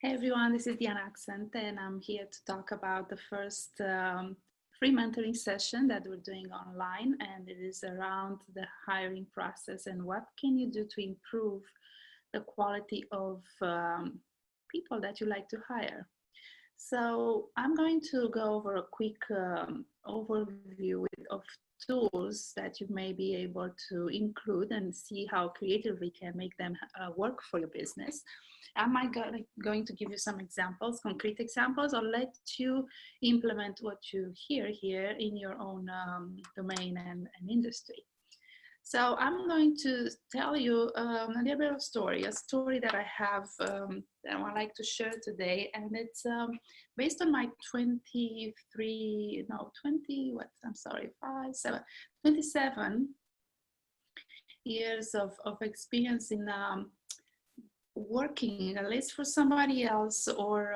Hey everyone, this is Diana Accent, and I'm here to talk about the first free mentoring session that we're doing online, and it is around the hiring process and what can you do to improve the quality of people that you like to hire. So I'm going to go over a quick overview of tools that you may be able to include and see how creatively can make them work for your business. Am I going to give you some examples, concrete examples, or let you implement what you hear here in your own domain and industry? So I'm going to tell you a little bit of a story that I have that I would like to share today. And it's based on my 27 years of experience in working, at least for somebody else, or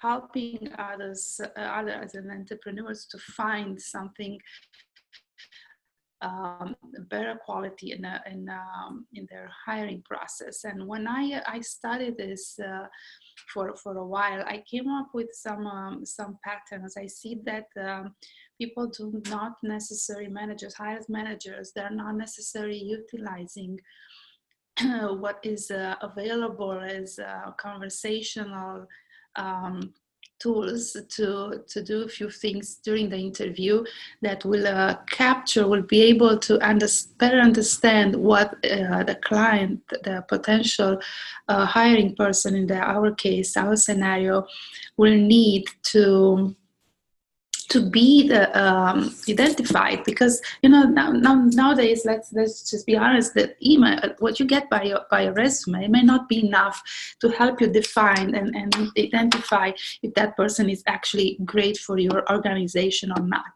helping others as an entrepreneurs to find something better quality in their hiring process. And when I studied this for a while, I came up with some patterns. I see that people do not necessarily hire managers, they're not necessarily utilizing what is available as conversational tools to do a few things during the interview that will be able to better understand what the client, the potential hiring person in our scenario, will need to be identified. Because nowadays, let's just be honest, that email, what you get by a resume, may not be enough to help you define and identify if that person is actually great for your organization or not.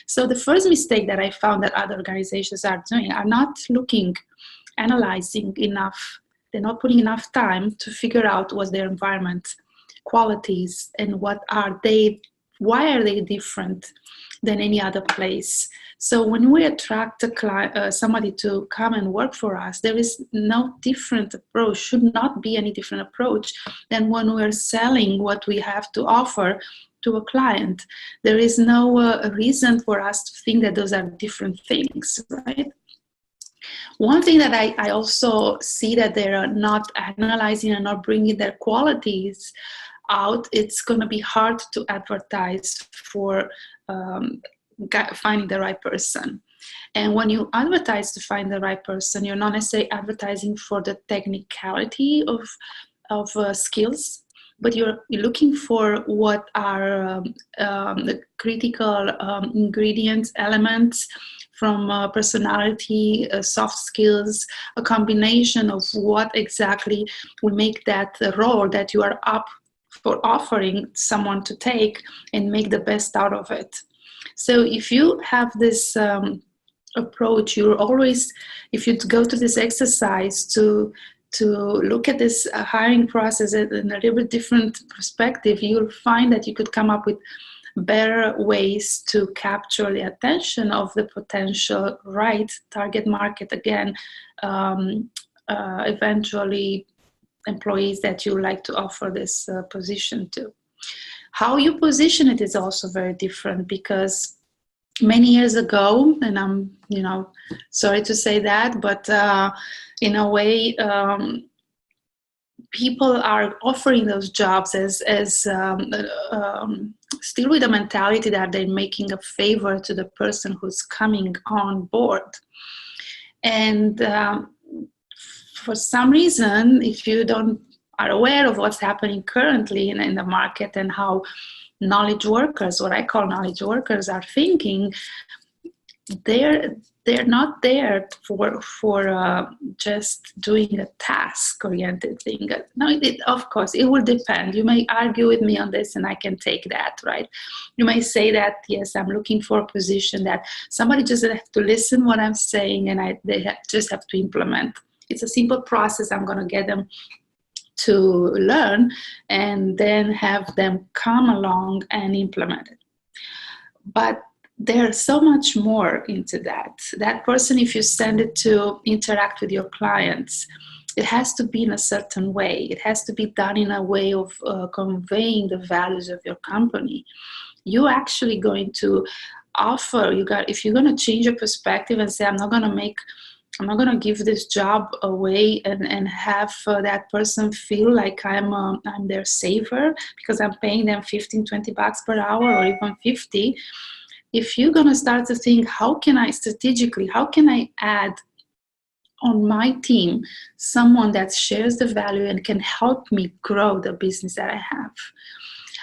So the first mistake that I found that other organizations are doing are not analyzing enough. They're not putting enough time to figure out what's their environment qualities and why are they different than any other place. So when we attract somebody to come and work for us, there is no different approach, should not be any different approach than when we're selling what we have to offer to a client. There is no reason for us to think that those are different things, right? One thing that I also see that they're not analyzing and not bringing their qualities out, it's going to be hard to advertise for finding the right person. And when you advertise to find the right person, you're not necessarily advertising for the technicality of skills, but you're looking for what are the critical ingredients, elements from personality, soft skills, a combination of what exactly will make that role that you are up for offering someone to take and make the best out of it. So if you have this approach, you're always, if you go to this exercise to look at this hiring process in a little bit different perspective, you'll find that you could come up with better ways to capture the attention of the potential right target market, again, eventually employees that you like to offer this position to. How you position it is also very different, because many years ago, and I'm sorry to say that, but in a way people are offering those jobs as still with the mentality that they're making a favor to the person who's coming on board. And for some reason, if you are aware of what's happening currently in the market and how knowledge workers, what I call knowledge workers, are thinking, they're not there for just doing a task-oriented thing. No, of course, it will depend. You may argue with me on this, and I can take that, right? You may say that, yes, I'm looking for a position that somebody just have to listen what I'm saying, and they just have to implement. It's a simple process. I'm going to get them to learn and then have them come along and implement it. But there's so much more into that. That person, if you send it to interact with your clients, it has to be in a certain way. It has to be done in a way of conveying the values of your company. You're actually going to offer, if you're going to change your perspective and say, I'm not going to give this job away and have that person feel like I'm their saver because I'm paying them $15-20 per hour or even 50. If you're going to start to think, how can I add on my team someone that shares the value and can help me grow the business that I have,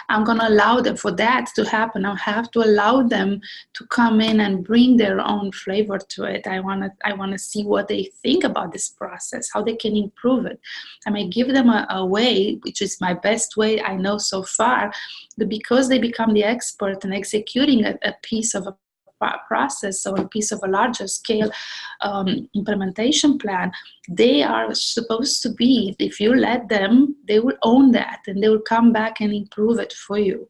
I'm going to allow them for that to happen. I have to allow them to come in and bring their own flavor to it. I want to see what they think about this process, how they can improve it. I may give them a way, which is my best way I know so far, that because they become the expert in executing a piece of a process or a piece of a larger scale implementation plan, they are supposed to be, if you let them, they will own that and they will come back and improve it for you.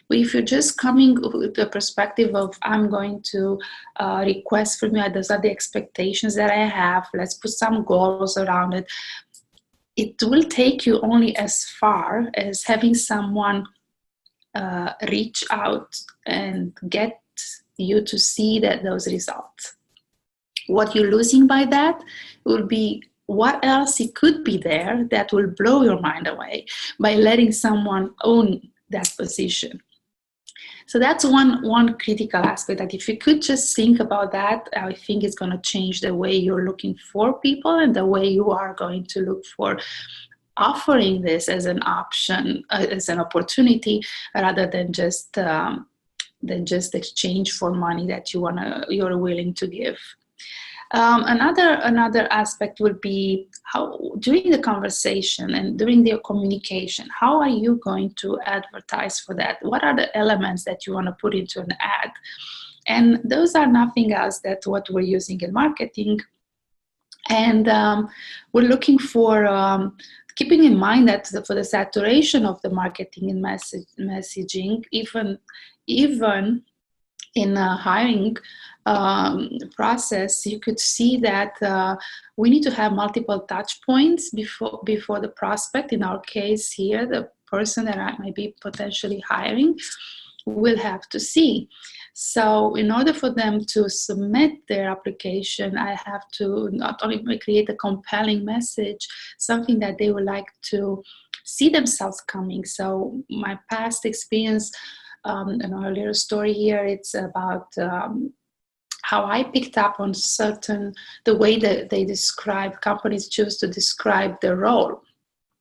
But if you're just coming with the perspective of, I'm going to request from you, those are the expectations that I have, let's put some goals around it, it will take you only as far as having someone reach out and get you to see those results. What you're losing by that will be what else it could be there that will blow your mind away by letting someone own that position. So that's one critical aspect, that if you could just think about that, I think it's going to change the way you're looking for people and the way you are going to look for offering this as an option, as an opportunity, rather than just exchange for money that you're willing to give. Another aspect would be how, during the conversation and during the communication, how are you going to advertise for that? What are the elements that you want to put into an ad? And those are nothing else than what we're using in marketing. And we're looking for keeping in mind that for the saturation of the marketing and messaging, even in a hiring process, you could see that we need to have multiple touch points before the prospect. In our case here, the person that I might be potentially hiring will have to see. So in order for them to submit their application, I have to not only create a compelling message, something that they would like to see themselves coming. So my past experience, an earlier story here, it's about how I picked up on the way that companies choose to describe their role.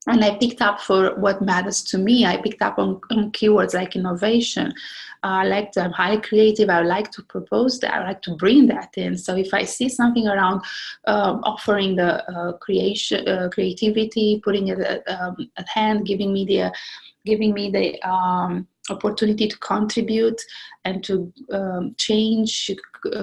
And I picked up for what matters to me. I picked up on keywords like innovation. I'm highly creative. I like to propose that. I like to bring that in. So if I see something around offering the creativity, putting it at hand, giving me the opportunity to contribute and to change,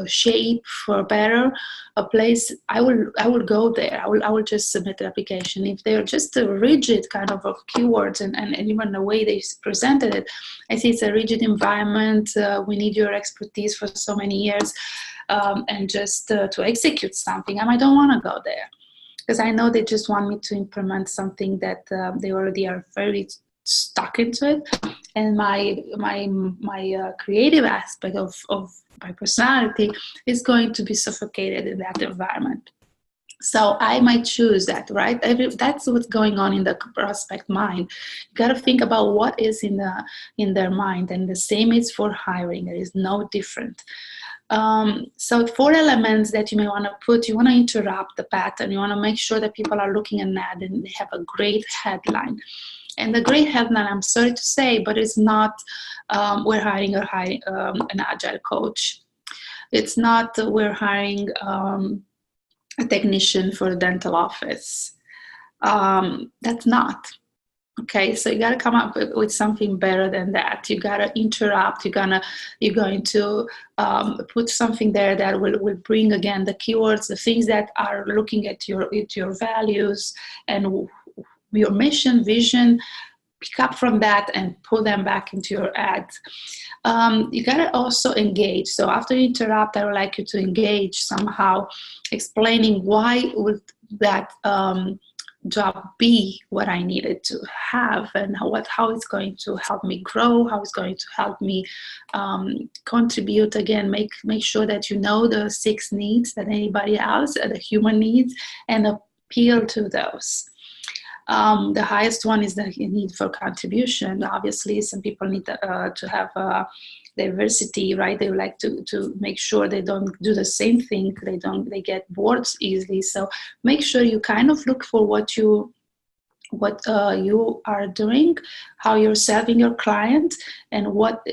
shape for better a place, I will go there. I will just submit the application. If they're just a rigid kind of keywords and even the way they presented it, I see it's a rigid environment. We need your expertise for so many years, and just to execute something. I don't want to go there because I know they just want me to implement something that they already are very stuck into it. And my creative aspect of my personality is going to be suffocated in that environment. So I might choose that, right? That's what's going on in the prospect mind. You got to think about what is in their mind, and the same is for hiring. It is no different. So 4 elements that you may want to put. You want to interrupt the pattern. You want to make sure that people are looking at an ad and they have a great headline. And the great headline, I'm sorry to say, but it's not we're hiring an agile coach. It's not we're hiring a technician for a dental office. That's not. Okay, so you got to come up with something better than that. You got to interrupt. You're going to put something there that will bring again the keywords, the things that are looking at your values and your mission, vision. pick up from that and pull them back into your ads. You gotta also engage. So after you interrupt, I would like you to engage somehow, explaining why would that job be what I needed to have, and how it's going to help me grow, how it's going to help me contribute. Again, make sure that you know the 6 needs that anybody else, the human needs, and appeal to those. The highest one is the need for contribution. Obviously, some people need to have diversity, right? They would like to make sure they don't do the same thing. They get bored easily. So make sure you kind of look for what you are doing, how you're serving your client, and what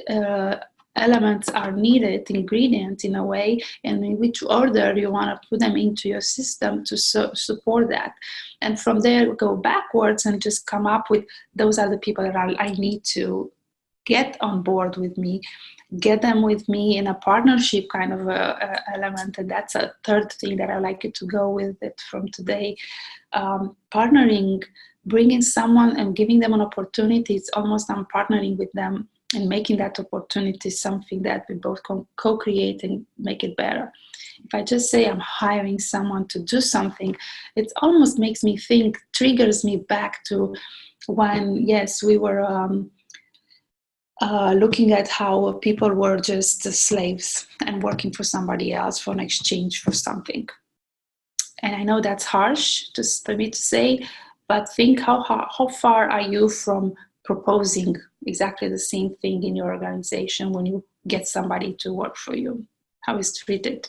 elements are needed, ingredients in a way, and in which order you want to put them into your system to support that. And from there, go backwards and just come up with, those are the people that I need to get on board with me, get them with me in a partnership kind of element. And that's a third thing that I like you to go with it from today. Partnering, bringing someone and giving them an opportunity. It's almost I'm partnering with them and making that opportunity something that we both co-create and make it better. If I just say I'm hiring someone to do something, it almost makes me think, triggers me back to when, yes, we were looking at how people were just slaves and working for somebody else for an exchange for something. And I know that's harsh just for me to say, but think how far are you from proposing exactly the same thing in your organization when you get somebody to work for you? How is treated?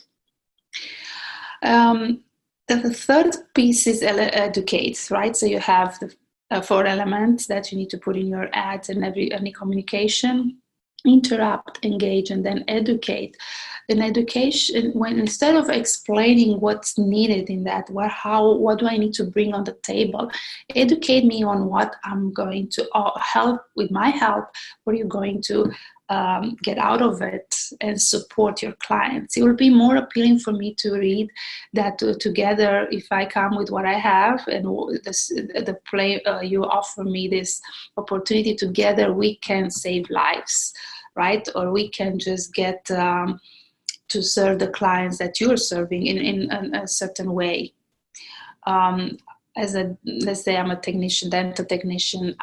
The third piece is educate, right? So you have the 4 elements that you need to put in your ads and any communication. Interrupt, engage, and then educate. In education, when instead of explaining what's needed in that, what do I need to bring on the table, educate me on what I'm going to help with my help. What are you going to get out of it and support your clients? It will be more appealing for me to read that together. If I come with what I have and you offer me this opportunity, together we can save lives, right? Or we can just get to serve the clients that you're serving in a certain way. Let's say I'm a technician, dental technician,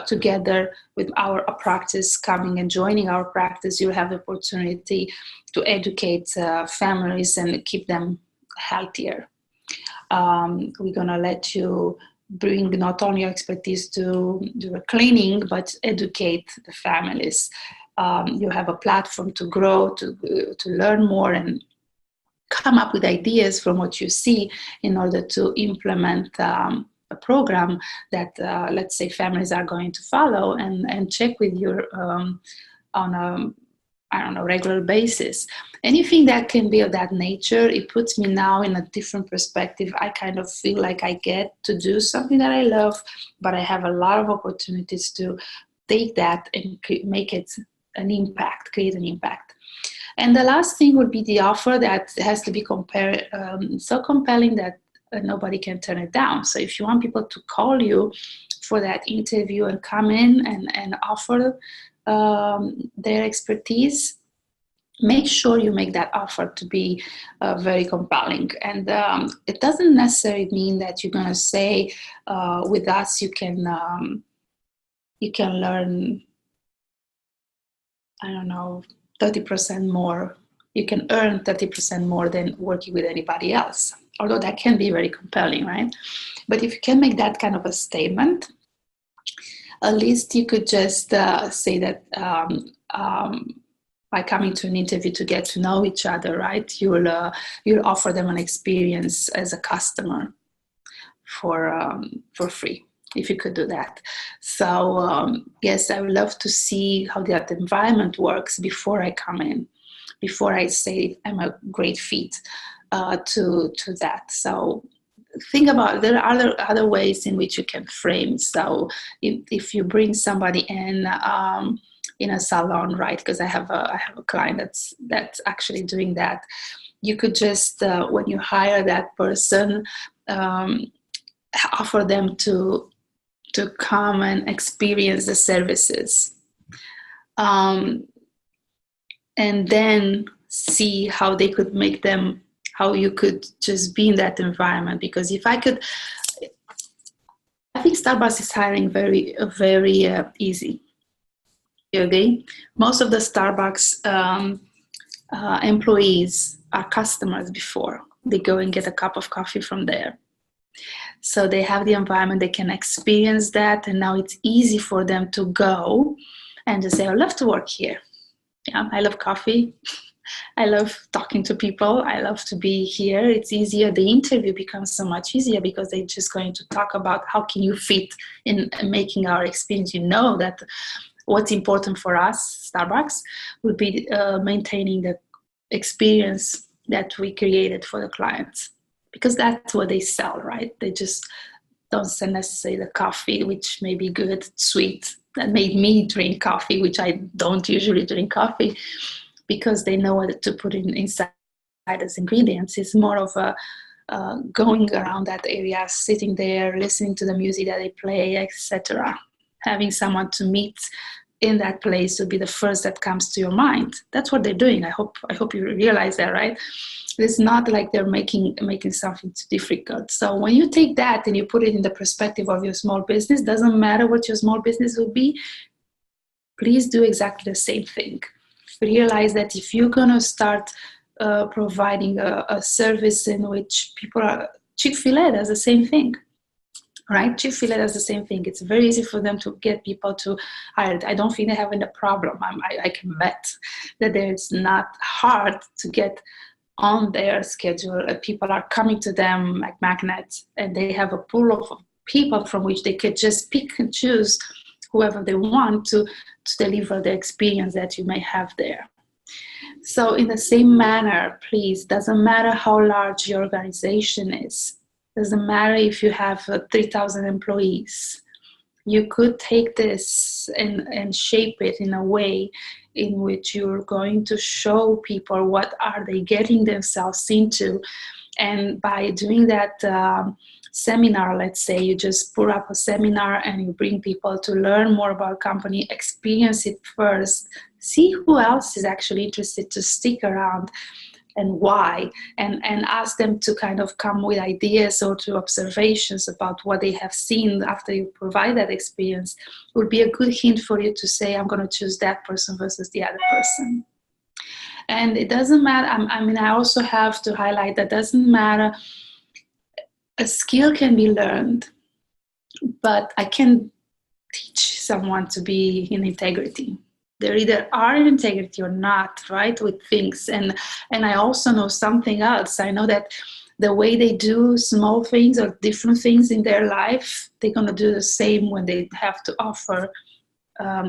together with our practice coming and joining our practice, you have the opportunity to educate families and keep them healthier. We're gonna let you bring not only your expertise to do a cleaning, but educate the families. You have a platform to grow, to learn more, and come up with ideas from what you see in order to implement a program that, let's say, families are going to follow and check with you on a regular basis. Anything that can be of that nature, it puts me now in a different perspective. I kind of feel like I get to do something that I love, but I have a lot of opportunities to take that and make it an impact, create an impact. And the last thing would be the offer that has to be so compelling that nobody can turn it down. So if you want people to call you for that interview and come in and offer their expertise, make sure you make that offer to be very compelling. And it doesn't necessarily mean that you're going to say, with us, you can learn, I don't know, 30% more. You can earn 30% more than working with anybody else, although that can be very compelling, right? But if you can make that kind of a statement, at least you could just say that by coming to an interview to get to know each other, right? You'll offer them an experience as a customer for free, if you could do that. So yes, I would love to see how that environment works before I come in, before I say I'm a great fit to that. So think about, there are other ways in which you can frame. So if you bring somebody in a salon, right? Because I have a client that's actually doing that. You could just when you hire that person, offer them to to come and experience the services, and then see how they could make them, how you could just be in that environment. Because if I could, I think Starbucks is hiring very easy. Okay, most of the Starbucks employees are customers before they go and get a cup of coffee from there. So they have the environment, they can experience that, and now it's easy for them to go and just say, I love to work here. Yeah, I love coffee. I love talking to people. I love to be here. It's easier. The interview becomes so much easier because they're just going to talk about how can you fit in making our experience. You know that what's important for us, Starbucks, would be maintaining the experience that we created for the clients, because that's what they sell, right? They just don't sell necessarily the coffee, which may be good, sweet, that made me drink coffee, which I don't usually drink coffee, because they know what to put inside as ingredients. It's more of a going around that area, sitting there, listening to the music that they play, etc. Having someone to meet in that place would be the first that comes to your mind. That's what they're doing. I hope you realize that, right? It's not like they're making something too difficult. So when you take that and you put it in the perspective of your small business, doesn't matter what your small business will be, please do exactly the same thing. Realize that if you're going to start providing a service in which people are, Chick-fil-A does the same thing, right? Chick-fil-A does the same thing. It's very easy for them to get people to hire it. I don't think they're having a problem. I can bet that it's not hard to get on their schedule. People are coming to them like magnets, and they have a pool of people from which they could just pick and choose whoever they want to deliver the experience that you may have there. So in the same manner, please, doesn't matter how large your organization is, doesn't matter if you have 3,000 employees, you could take this and shape it in a way in which you're going to show people what are they getting themselves into. And by doing that seminar, let's say you just put up a seminar and you bring people to learn more about company, experience it first, see who else is actually interested to stick around and why, and ask them to kind of come with ideas or to observations about what they have seen after you provide that experience, would be a good hint for you to say, I'm going to choose that person versus the other person. And it doesn't matter, I also have to highlight that doesn't matter, a skill can be learned, but I can teach someone to be in integrity. They either are in integrity or not, right, with things. And I also know something else. I know that the way they do small things or different things in their life, they're going to do the same when they have to offer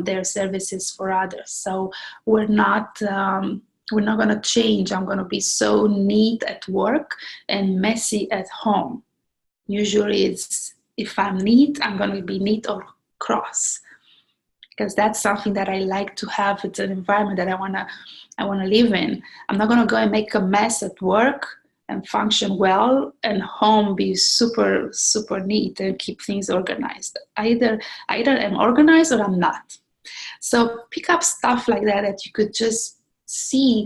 their services for others. So we're not going to change. I'm going to be so neat at work and messy at home. Usually it's, if I'm neat, I'm going to be neat or cross, because that's something that I like to have. It's an environment that I want to live in. I'm not going to go and make a mess at work and function well, and home be super, super neat and keep things organized. Either I'm organized or I'm not. So pick up stuff like that you could just see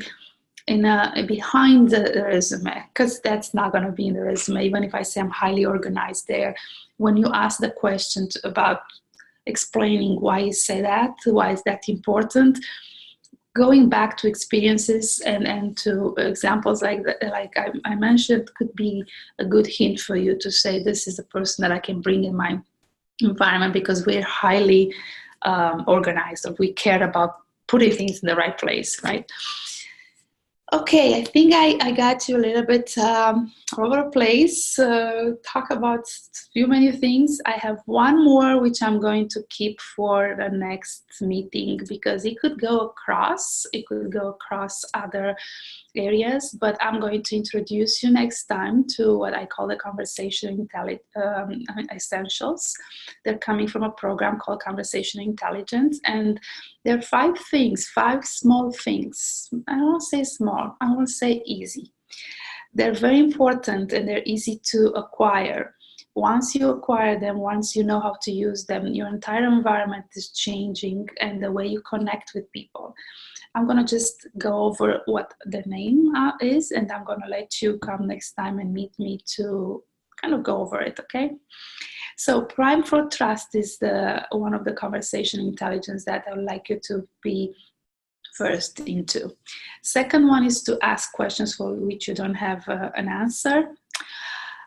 behind the resume, because that's not going to be in the resume. Even if I say I'm highly organized there, when you ask the question about explaining why you say that, why is that important, going back to experiences and to examples like I mentioned could be a good hint for you to say, this is a person that I can bring in my environment because we're highly organized, or we care about putting things in the right place, right? Okay, I think I got you a little bit all over the place. Talk about few many things. I have one more which I'm going to keep for the next meeting, because it could go across other areas, but I'm going to introduce you next time to what I call the Conversation Essentials. They're coming from a program called Conversation Intelligence, and there are 5 small things. I don't want to say small, I want to say easy. They're very important and they're easy to acquire, once you acquire them, once you know how to use them, your entire environment is changing and the way you connect with people. I'm going to just go over what the name is, and I'm going to let you come next time and meet me to kind of go over it, okay? So Prime for Trust is one of the conversation intelligence that I would like you to be first into. Second one is to ask questions for which you don't have an answer.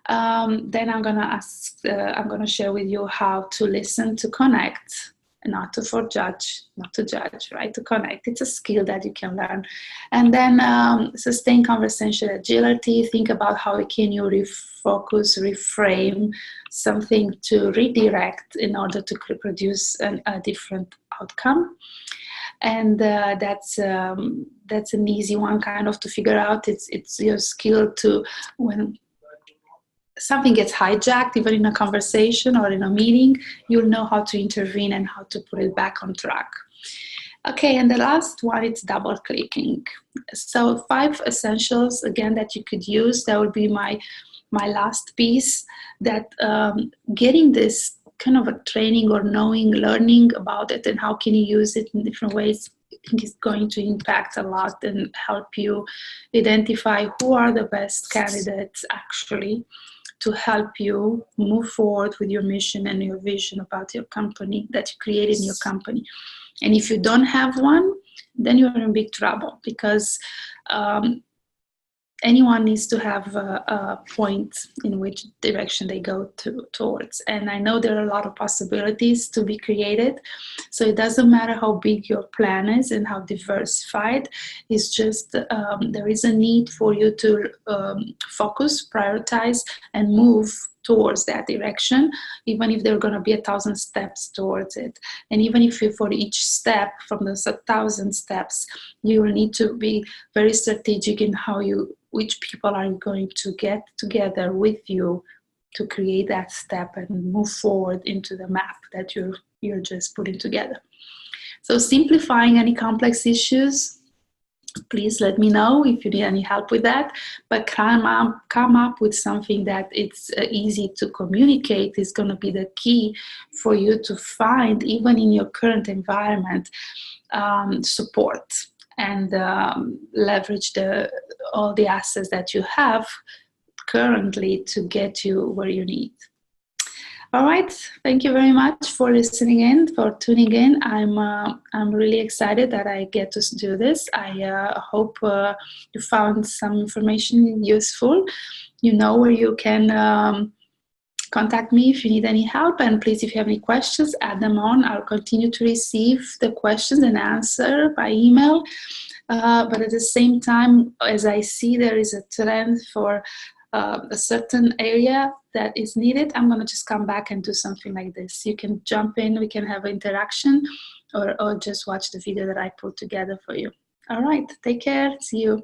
Then I'm gonna share with you how to listen to connect, not to judge, right? To connect. It's a skill that you can learn. And then sustain conversation agility. Think about how can you refocus, reframe something to redirect in order to produce a different outcome. And that's an easy one kind of to figure out. It's your skill to, when something gets hijacked, even in a conversation or in a meeting, you'll know how to intervene and how to put it back on track. Okay, and the last one, it's double clicking. So 5 essentials, again, that you could use. That would be my last piece, that getting this kind of a training or learning about it and how can you use it in different ways, I think is going to impact a lot and help you identify who are the best candidates actually to help you move forward with your mission and your vision about your company that you created in your company. And if you don't have one, then you're in big trouble, because anyone needs to have a point in which direction they go towards. And I know there are a lot of possibilities to be created. So it doesn't matter how big your plan is and how diversified. It's just there is a need for you to focus, prioritize, and move towards that direction, even if there are going to be 1,000 steps towards it. And even if you, for each step from those 1,000 steps, you will need to be very strategic in which people are going to get together with you to create that step and move forward into the map that you're just putting together. So simplifying any complex issues, please let me know if you need any help with that, but come up with something that it's easy to communicate is going to be the key for you to find, even in your current environment, support and leverage all the assets that you have currently to get you where you need. All right, thank you very much for listening in, for tuning in. I'm really excited that I get to do this. I hope you found some information useful. You know where you can contact me if you need any help, and please, if you have any questions, add them on. I'll continue to receive the questions and answer by email. But at the same time, as I see there is a trend for a certain area that is needed, I'm going to just come back and do something like this. You can jump in, we can have interaction, or just watch the video that I put together for you. All right, take care, see you.